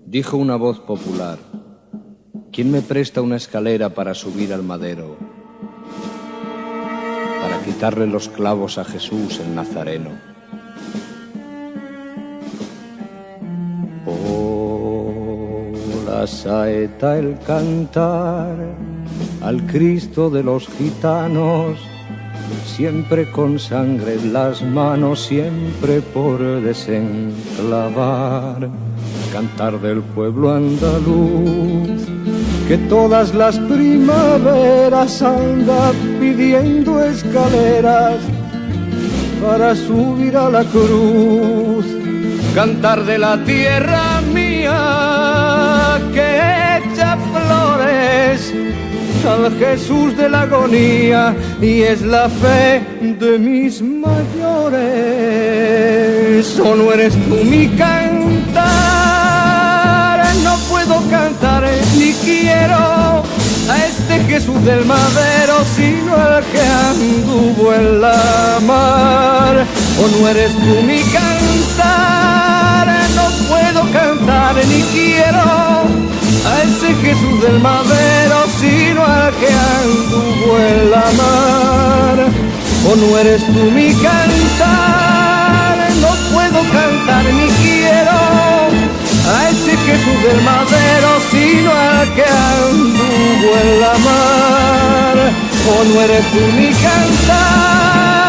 Dijo una voz popular: ¿quién me presta una escalera para subir al madero? Para quitarle los clavos a Jesús el Nazareno. Oh, la saeta, el cantar al Cristo de los gitanos, siempre con sangre en las manos, siempre por desenclavar. Cantar del pueblo andaluz, que todas las primaveras anda pidiendo escaleras para subir a la cruz. Cantar de la tierra mía, que echa flores al Jesús de la agonía, y es la fe de mis mayores. ¿O no eres tú mi cantar? No puedo cantar ni quiero a este Jesús del madero, sino al que anduvo en la mar. ¿O no eres tú mi cantar? No puedo cantar ni quiero a ese Jesús del madero, sino al que anduvo en la mar. ¿O no eres tú mi cantar? No puedo cantar ni quiero a ese Jesús del madero, sino al que anduvo en la mar. ¿O no eres tú mi cantar?